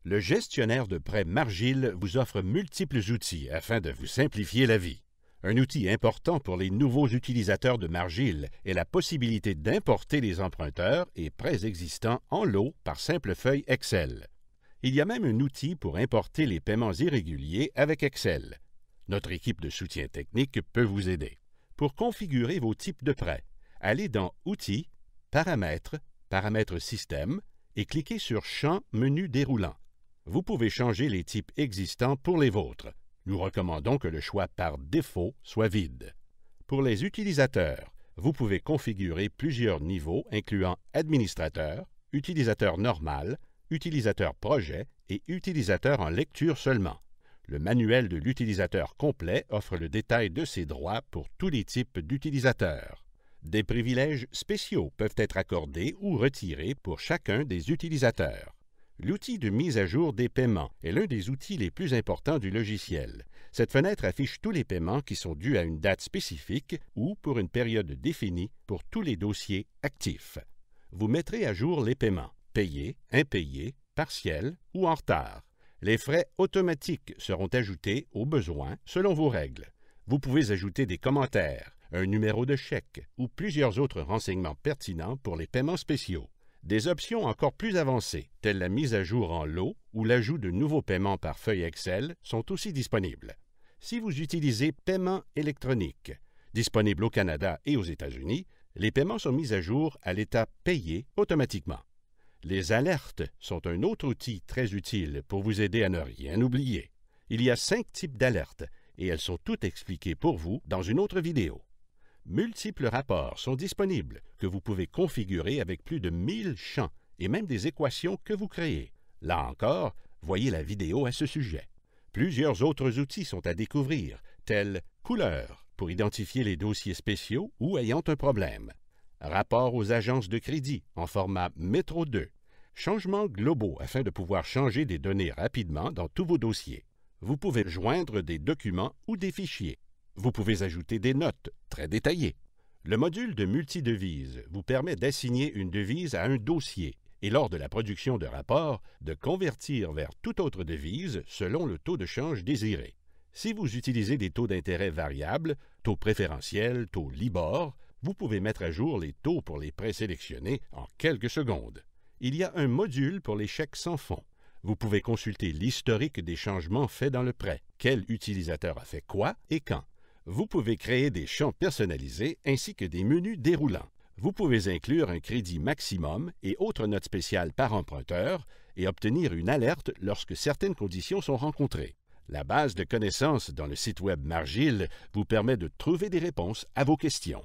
Le gestionnaire de prêts Margil vous offre multiples outils afin de vous simplifier la vie. Un outil important pour les nouveaux utilisateurs de Margil est la possibilité d'importer les emprunteurs et prêts existants en lot par simple feuille Excel. Il y a même un outil pour importer les paiements irréguliers avec Excel. Notre équipe de soutien technique peut vous aider. Pour configurer vos types de prêts, allez dans Outils, Paramètres, Paramètres Système et cliquez sur Champ Menu déroulant. Vous pouvez changer les types existants pour les vôtres. Nous recommandons que le choix par défaut soit vide. Pour les utilisateurs, vous pouvez configurer plusieurs niveaux incluant Administrateur, Utilisateur normal, Utilisateur projet et Utilisateur en lecture seulement. Le manuel de l'utilisateur complet offre le détail de ses droits pour tous les types d'utilisateurs. Des privilèges spéciaux peuvent être accordés ou retirés pour chacun des utilisateurs. L'outil de mise à jour des paiements est l'un des outils les plus importants du logiciel. Cette fenêtre affiche tous les paiements qui sont dus à une date spécifique ou pour une période définie pour tous les dossiers actifs. Vous mettrez à jour les paiements, payés, impayés, partiels ou en retard. Les frais automatiques seront ajoutés au besoin selon vos règles. Vous pouvez ajouter des commentaires, un numéro de chèque ou plusieurs autres renseignements pertinents pour les paiements spéciaux. Des options encore plus avancées, telles la mise à jour en lot ou l'ajout de nouveaux paiements par feuille Excel, sont aussi disponibles. Si vous utilisez Paiement électronique, disponible au Canada et aux États-Unis, les paiements sont mis à jour à l'état payé automatiquement. Les alertes sont un autre outil très utile pour vous aider à ne rien oublier. Il y a 5 types d'alertes et elles sont toutes expliquées pour vous dans une autre vidéo. Multiples rapports sont disponibles que vous pouvez configurer avec plus de 1000 champs et même des équations que vous créez. Là encore, voyez la vidéo à ce sujet. Plusieurs autres outils sont à découvrir, tels Couleurs pour identifier les dossiers spéciaux ou ayant un problème. Rapport aux agences de crédit en format Métro 2. Changements globaux afin de pouvoir changer des données rapidement dans tous vos dossiers. Vous pouvez joindre des documents ou des fichiers. Vous pouvez ajouter des notes très détaillées. Le module de multidevise vous permet d'assigner une devise à un dossier et lors de la production de rapports, de convertir vers toute autre devise selon le taux de change désiré. Si vous utilisez des taux d'intérêt variables, taux préférentiels, taux Libor, vous pouvez mettre à jour les taux pour les prêts sélectionnés en quelques secondes. Il y a un module pour les chèques sans fonds. Vous pouvez consulter l'historique des changements faits dans le prêt, quel utilisateur a fait quoi et quand. Vous pouvez créer des champs personnalisés ainsi que des menus déroulants. Vous pouvez inclure un crédit maximum et autres notes spéciales par emprunteur et obtenir une alerte lorsque certaines conditions sont rencontrées. La base de connaissances dans le site web Margil vous permet de trouver des réponses à vos questions.